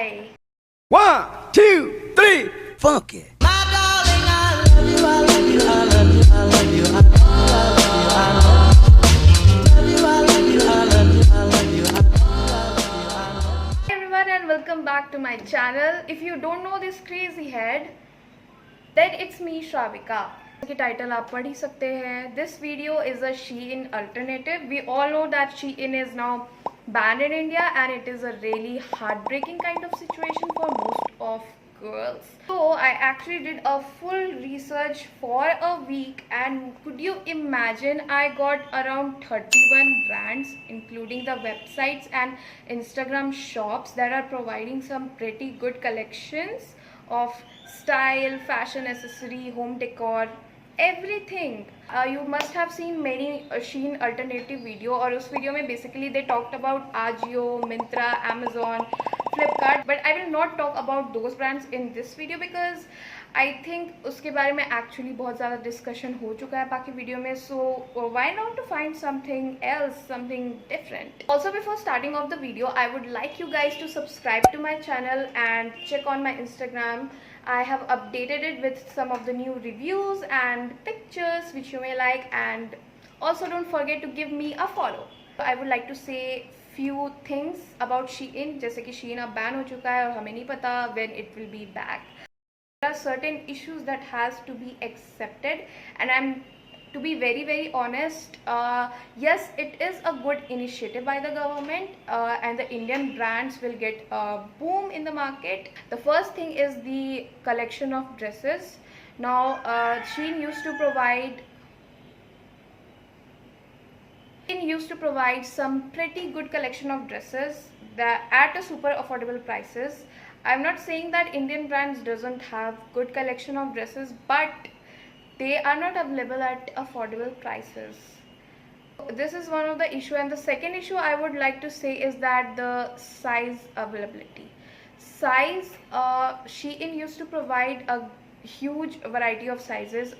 Bye. 1, 2, 3, funky. My darling, I love you, I love you, I love you, I love you, I love you, I love you, I love you, I love you, I love you, I love you, I love you. Hi everyone and welcome back to my channel. If you don't know this crazy head, then it's me Shravika. की title आप पढ़ ही सकते हैं. This video is a Shein alternative. We all know that Shein is now banned in India and it is a really heartbreaking kind of situation for most of girls. So I actually did a full research for a week and could you imagine I got around 31 brands including the websites and Instagram shops that are providing some pretty good collections of style, fashion, accessory, home decor, everything. You must have seen many Shein alternative video और उस video में basically they talked about Ajio, Myntra, Amazon, Flipkart, but I will not talk about those brands in this video because I think उसके बारे में actually बहुत ज़्यादा discussion हो चुका है बाकी video में, so why not to find something else, something different. Also before starting off the video, I would like you guys to subscribe to my channel and check on my Instagram. I have updated it with some of the new reviews and pictures which you may like, and also don't forget to give me a follow. I would like to say few things about Shein. जैसे कि Shein अब ban हो चुका है और हमें नहीं पता when it will be back. There are certain issues that has to be accepted, and to be very honest, yes, it is a good initiative by the government, and the Indian brands will get a boom in the market. The first thing is the collection of dresses. Now Shein used to provide some pretty good collection of dresses that at a super affordable prices. I'm not saying that Indian brands doesn't have good collection of dresses, but they are not available at affordable prices. This is one of the issue, and the second issue I would like to say is that the size availability. Shein used to provide a huge variety of sizes,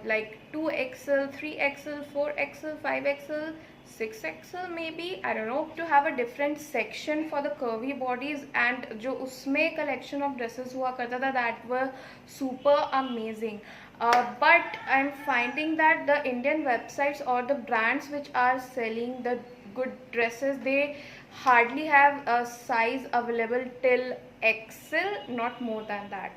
like 2XL, 3XL, 4XL, 5XL, 6XL maybe, I don't know, to have a different section for the curvy bodies, and जो उसमें collection of dresses हुआ करता था that were super amazing. But I'm finding that the Indian websites or the brands which are selling the good dresses, they hardly have a size available till XL, not more than that.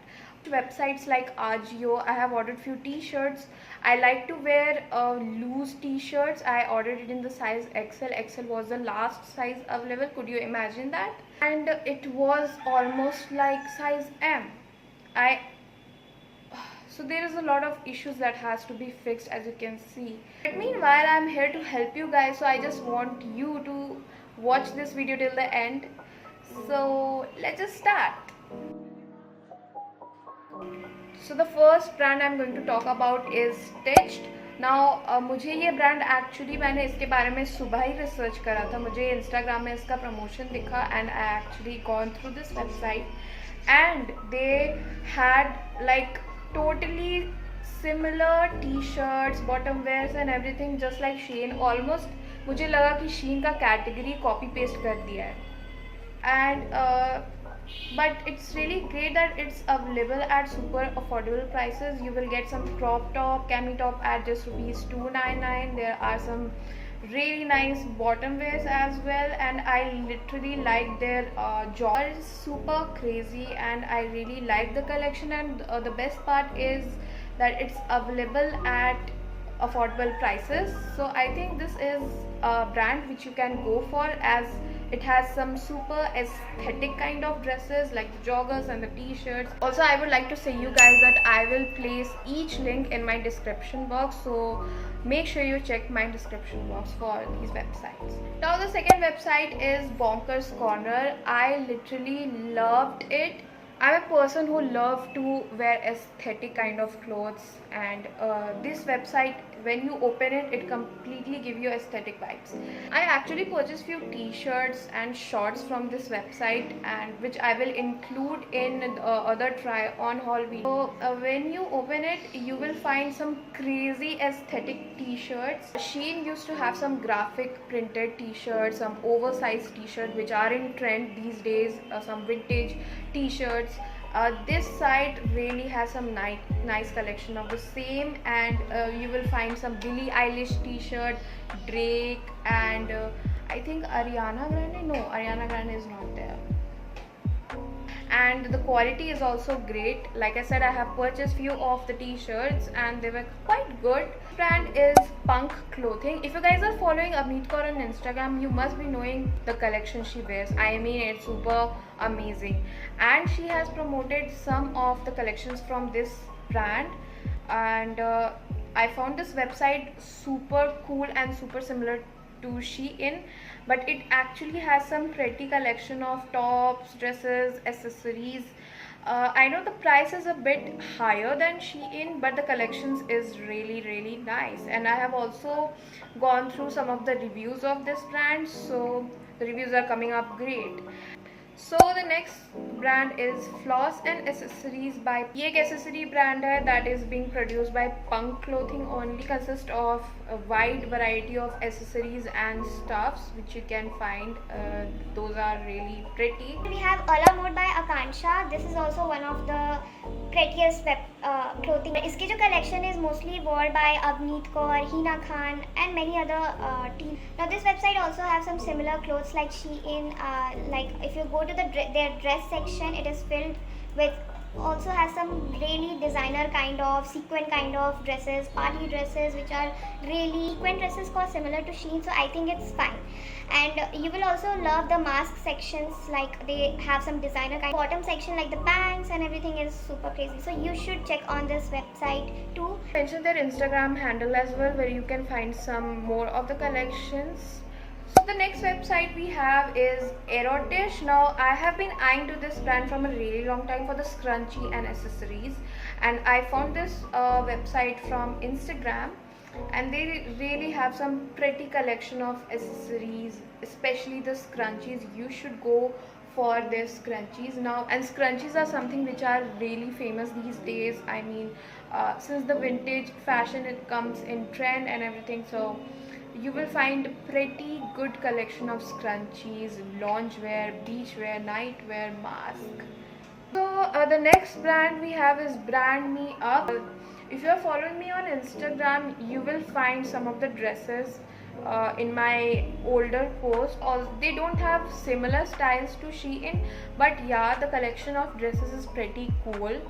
Websites like Ajio, I have ordered few t-shirts. I like to wear loose t-shirts. I ordered it in the size XL. XL was the last size available. Could you imagine that? And it was almost like size M. So there is a lot of issues that has to be fixed, as you can see. But meanwhile, I'm here to help you guys, so I just want you to watch this video till the end. So let's just start. So the first brand I'm going to talk about is Stitched. Now मुझे ये brand actually मैंने इसके बारे में सुबह ही research करा था. मुझे इंस्टाग्राम में इसका प्रमोशन दिखा and I actually gone through this website and they had like totally similar t-shirts, bottom wears and everything just like Shein. Almost मुझे लगा कि Shein का कैटेगरी कॉपी पेस्ट कर दिया है, and but it's really great that it's available at super affordable prices. You will get some crop top, cami top at just rupees 299. There are some really nice bottom wears as well, and I literally like their jaw is super crazy and I really like the collection, and the best part is that it's available at affordable prices. So I think this is a brand which you can go for, as it has some super aesthetic kind of dresses like the joggers and the t-shirts. Also, I would like to say you guys that I will place each link in my description box, so make sure you check my description box for these websites. Now the second website is Bonkers Corner. I literally loved it. I'm a person who loves to wear aesthetic kind of clothes, and this website when you open it, it completely give you aesthetic vibes. I actually purchased few t-shirts and shorts from this website, and which I will include in the other try on haul video. So when you open it, you will find some crazy aesthetic t-shirts. Shein used to have some graphic printed t-shirts, some oversized t-shirts which are in trend these days, some vintage t-shirts. This site really has some nice collection of the same, and you will find some Billie Eilish t-shirt, Drake, and I think Ariana Grande. No, Ariana Grande is not there. And the quality is also great. Like I said, I have purchased few of the t-shirts and they were quite good. Brand is Punk Clothing. If you guys are following Avneet Kaur on Instagram, you must be knowing the collection she wears. I mean, it's super amazing, and she has promoted some of the collections from this brand, and I found this website super cool and super similar to Shein, but it actually has some pretty collection of tops, dresses, accessories. I know the price is a bit higher than Shein, but the collections is really nice, and I have also gone through some of the reviews of this brand, so the reviews are coming up great. So the next brand is Floss and Accessories by, ये एक accessory brand है that is being produced by Punk Clothing only, consists of a wide variety of accessories and stuffs which you can find. Those are really pretty. We have Ala Mode by Akansha. This is also one of the prettiest clothing. इसकी जो collection is mostly worn by Avneet Kaur, Hina Khan, and many other teams. Now this website also have some similar clothes like Shein. Like if you go to their dress section, it is filled with, also has some really designer kind of sequin kind of dresses, party dresses, which are really sequin dresses cost similar to Shein, so I think it's fine. And you will also love the mask sections, like they have some designer kind. Bottom section like the pants and everything is super crazy, so you should check on this website too. Mention their Instagram handle as well, where you can find some more of the collections. So the next website we have is Erotish. Now I have been eyeing to this brand from a really long time for the scrunchie and accessories, and I found this website from Instagram, and they really have some pretty collection of accessories, especially the scrunchies. You should go for their scrunchies now, and scrunchies are something which are really famous these days. I mean, since the vintage fashion, it comes in trend and everything, so you will find pretty good collection of scrunchies, loungewear, beachwear, nightwear, mask. So the next brand we have is Brand Me Up. If you are following me on Instagram, you will find some of the dresses in my older post. They don't have similar styles to Shein, but yeah, the collection of dresses is pretty cool,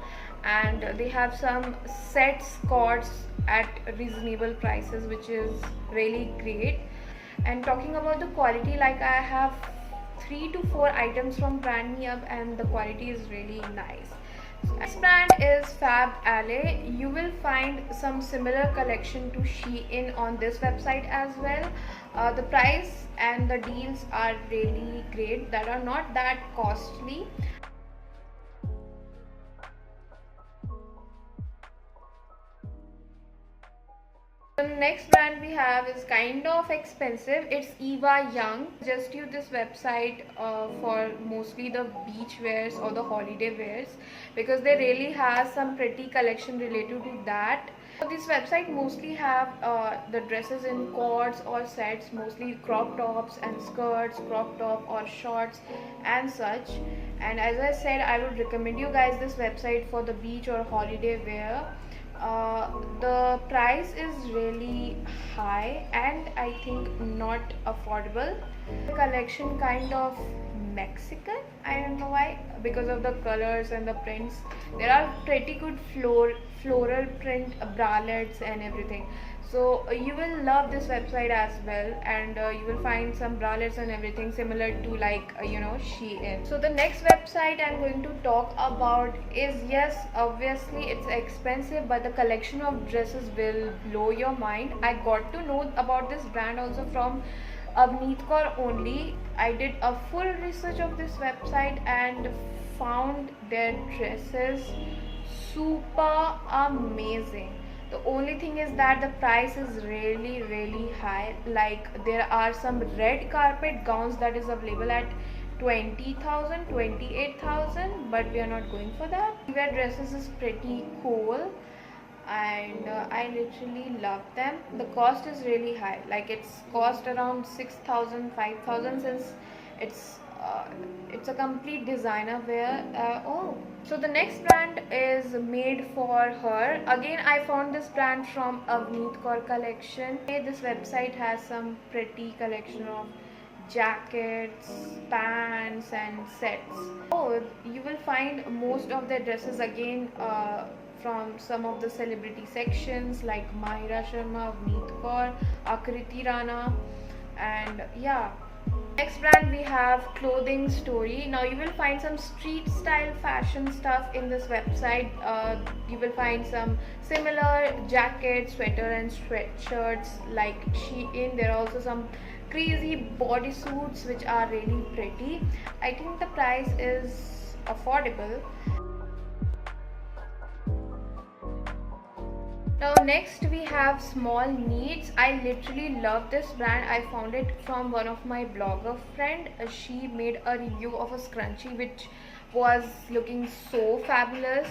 and they have some set skirts at reasonable prices, which is really great. And talking about the quality, like I have 3 to 4 items from Brand Me Up, and the quality is really nice. This brand is Fab Alley. You will find some similar collection to Shein on this website as well. The price and the deals are really great, that are not that costly. The next brand we have is kind of expensive. It's Eva Young. Just use this website for mostly the beach wears or the holiday wears, because they really have some pretty collection related to that. So this website mostly have the dresses in cords or sets, mostly crop tops and skirts, crop top or shorts and such. And as I said, I would recommend you guys this website for the beach or holiday wear. The price is really high and I think not affordable. The collection kind of Mexican, I don't know why, because of the colors and the prints. There are pretty good floral print bralettes and everything, so you will love this website as well, and you will find some bralettes and everything similar to like Shein. So the next website I'm going to talk about is, yes, obviously it's expensive, but the collection of dresses will blow your mind. I got to know about this brand also from Avneet Kaur only. I did a full research of this website and found their dresses super amazing. The only thing is that the price is really high. Like there are some red carpet gowns that is available at 20,000, 28,000, but we are not going for that. Wear dresses is pretty cool, and I literally love them. The cost is really high, like it's cost around 6,000, 5,000, since it's it's a complete designer wear. Oh, so the next brand is Made for Her. Again, I found this brand from Avneet Kaur collection. This website has some pretty collection of jackets, pants and sets. Oh, you will find most of their dresses again from some of the celebrity sections like Mahira Sharma, Avneet Kaur, Akriti Rana, and yeah. Next brand we have Clothing Story. Now you will find some street style fashion stuff in this website. You will find some similar jackets, sweater and sweatshirts like Shein. There are also some crazy bodysuits which are really pretty. I think the price is affordable. Now next we have Small Needs. I literally love this brand. I found it from one of my blogger friend. She made a review of a scrunchie which was looking so fabulous.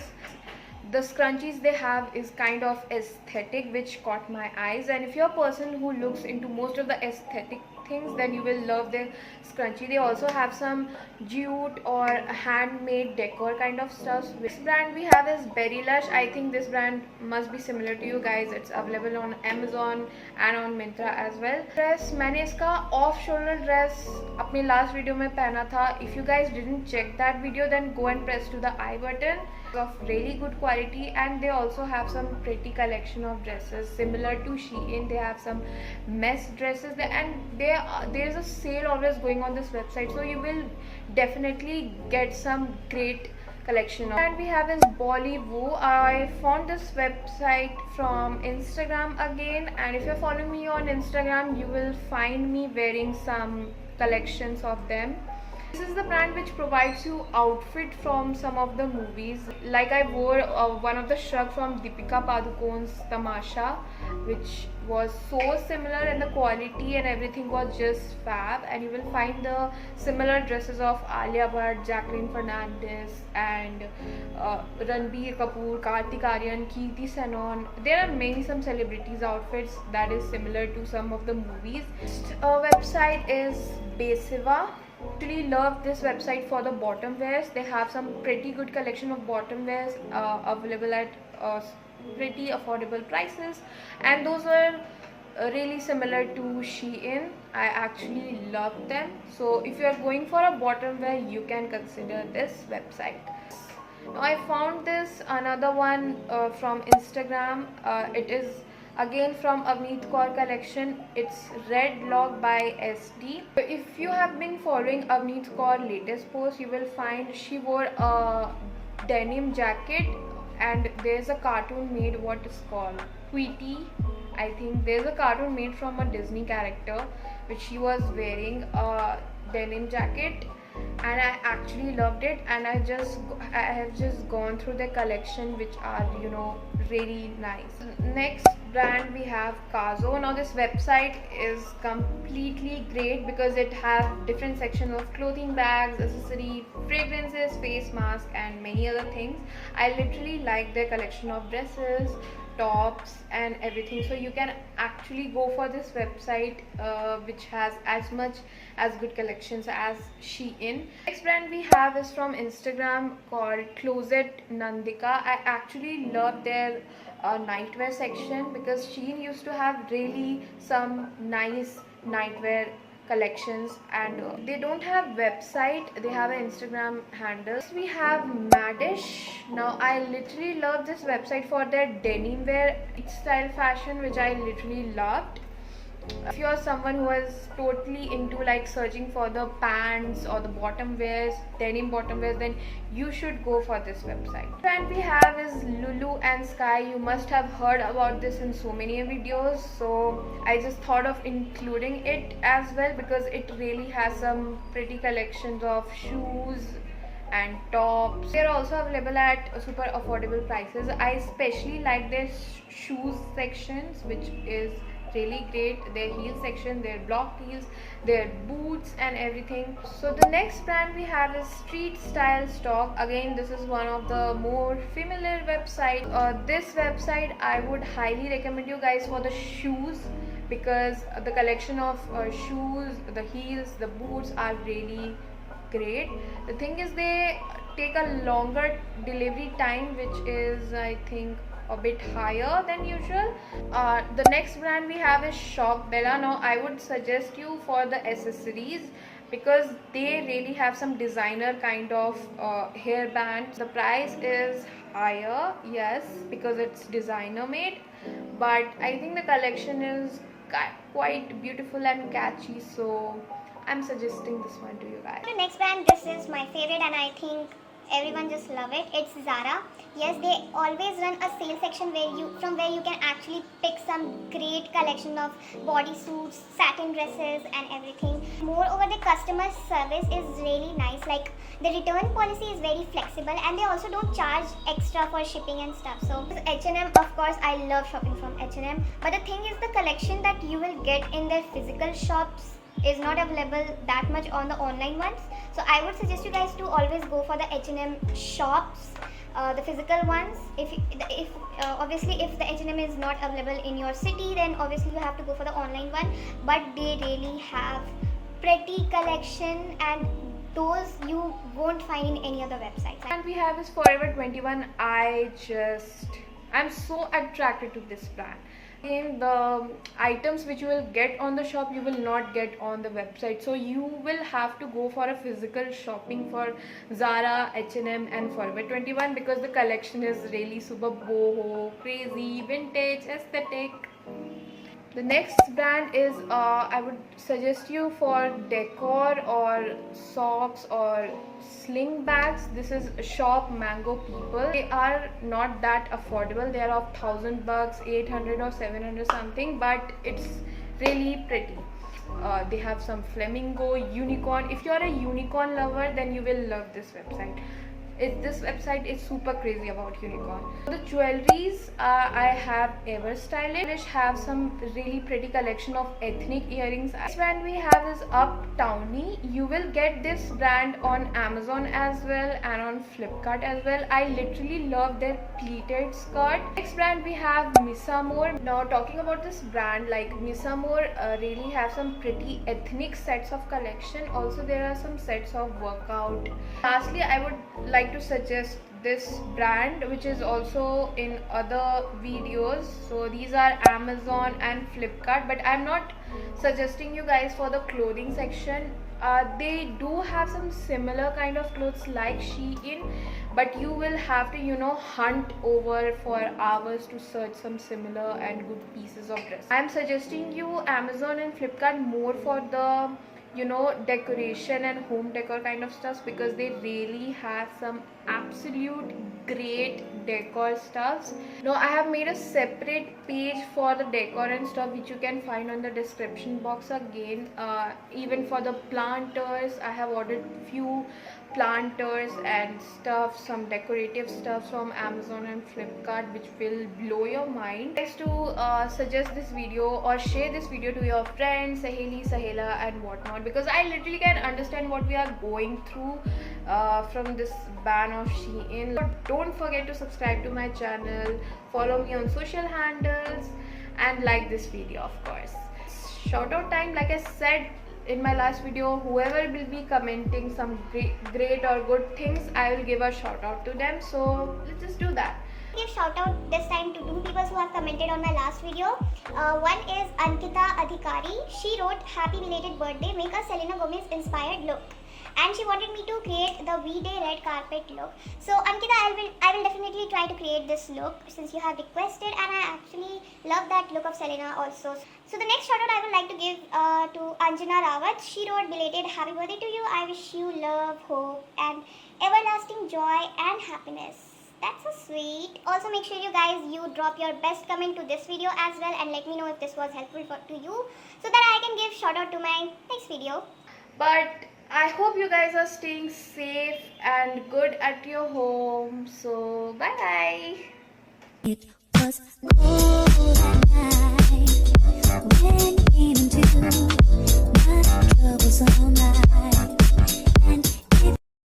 The scrunchies they have is kind of aesthetic, which caught my eyes, and if you're a person who looks into most of the aesthetic things, then you will love their scrunchie. They also have some jute or handmade decor kind of stuff. This brand we have is Berry Lush. I think this brand must be similar to you guys. It's available on Amazon and on Myntra as well. Dress, मैंने इसका off shoulder dress अपने last video में पहना था. If you guys didn't check that video, then go and press to the I button. Of really good quality, and they also have some pretty collection of dresses similar to Shein. They have some mess dresses there, and there's a sale always going on this website, so you will definitely get some great collection. And we have is Bollywood. I found this website from Instagram again, and if you're following me on Instagram, you will find me wearing some collections of them. This is the brand which provides you outfit from some of the movies. Like I wore one of the shrugs from Deepika Padukone's Tamasha, which was so similar, and the quality and everything was just fab. And you will find the similar dresses of Alia Bhatt, Jacqueline Fernandez, and Ranbir Kapoor, Kartik Aaryan, Kirti Sanon. There are some celebrities outfits that is similar to some of the movies. Website is Basiva. Really love this website for the bottom wears. They have some pretty good collection of bottom wears available at pretty affordable prices, and those are really similar to Shein. I actually love them. So if you are going for a bottom wear, you can consider this website. Now I found this another one from Instagram. It is again from Avneet Kaur collection. It's Red Log by SD. If you have been following Avneet Kaur latest post, you will find she wore a denim jacket, and there's a cartoon made, what is called Tweety. I think there's a cartoon made from a Disney character which she was wearing a denim jacket, and I actually loved it, and I have just gone through the collection, which are, you know, really nice. Next brand we have Kazo. Now this website is completely great because it has different sections of clothing, bags, accessory, fragrances, face mask, and many other things. I literally like their collection of dresses, tops and everything, so you can actually go for this website which has as much as good collections as Shein. Next brand we have is from Instagram called Closet Nandika. I actually love their nightwear section because Shein used to have really some nice nightwear collections, and they don't have website, they have an Instagram handle. We have Madish. Now I literally love this website for their denim wear style fashion, which I literally loved. If you are someone who is totally into like searching for the pants or the bottom wears, denim bottom wears, then you should go for this website. And we have is Lulu and Sky. You must have heard about this in so many videos, so I just thought of including it as well because it really has some pretty collections of shoes and tops. They're also available at super affordable prices. I especially like their shoes sections, which is really great. Their heel section, their block heels, their boots and everything. So the next brand we have is Street Style Stock. Again, this is one of the more familiar website. This website I would highly recommend you guys for the shoes, because the collection of shoes, the heels, the boots are really great. The thing is, they take a longer delivery time, which is I think a bit higher than usual. The next brand we have is Shop Bella. Now I would suggest you for the accessories, because they really have some designer kind of hairbands. The price is higher, yes, because it's designer made, but I think the collection is quite beautiful and catchy, so I'm suggesting this one to you guys. The next brand, this is my favorite and I think everyone just love it. It's Zara. Yes, they always run a sale section where you can actually pick some great collection of bodysuits, satin dresses and everything. Moreover, the customer service is really nice. Like, the return policy is very flexible and they also don't charge extra for shipping and stuff. So H&M, of course, I love shopping from H&M, but the thing is, the collection that you will get in their physical shops is not available that much on the online ones. So I would suggest you guys to always go for the H&M shops, the physical ones. If obviously if the H&M is not available in your city, then obviously you have to go for the online one, but they really have pretty collection and those you won't find in any other websites. And we have is Forever 21. I'm so attracted to this brand. In the items which you will get on the shop, you will not get on the website, so you will have to go for a physical shopping for Zara, H&M and Forever 21, because the collection is really super boho, crazy, vintage, aesthetic. The next brand is I would suggest you for decor or socks or sling bags. This is Shop Mango People. They are not that affordable. They are of $1,000, 800 or 700 something, but it's really pretty. They have some flamingo, unicorn. If you are a unicorn lover, then you will love this website. This website is super crazy about unicorn. The jewelries I have Everstylish have some really pretty collection of ethnic earrings. This brand we have is Uptowny. You will get this brand on Amazon as well and on Flipkart as well. I literally love their pleated skirt. Next brand we have Misamore. Now talking about this brand, like Misamore really have some pretty ethnic sets of collection. Also there are some sets of workout. Lastly, I would like to suggest this brand, which is also in other videos. So these are Amazon and Flipkart, but I'm not suggesting you guys for the clothing section. They do have some similar kind of clothes like Shein, but you will have to hunt over for hours to search some similar and good pieces of dress. I'm suggesting you Amazon and Flipkart more for the decoration and home decor kind of stuff, because they really have some absolute great decor stuffs. Now I have made a separate page for the decor and stuff, which you can find on the description box again. Even for the planters, I have ordered few planters and stuff, some decorative stuff from Amazon and Flipkart, which will blow your mind. Guys, to suggest this video or share this video to your friends, Saheli, Sahela and whatnot, because I literally can understand what we are going through from this ban of Shein. But don't forget to subscribe to my channel, follow me on social handles and like this video, of course. Shout out time, like I said in my last video, whoever will be commenting some great or good things, I will give a shout out to them. So let's just do that. Give shout out this time to two people who have commented on my last video. One is Ankita Adhikari. She wrote, "Happy belated birthday, make a Selena Gomez inspired look." And she wanted me to create the V-Day red carpet look. So Ankita, I will definitely try to create this look since you have requested, and I actually love that look of Selena also. So the next shout out I would like to give to Anjana Rawat. She wrote, "Belated happy birthday to you. I wish you love, hope and everlasting joy and happiness." That's so sweet. Also make sure you drop your best comment to this video as well, and let me know if this was helpful to you, so that I can give shout out to my next video. But I hope you guys are staying safe and good at your home. So bye bye. It was cold at night when you came into my troublesome life.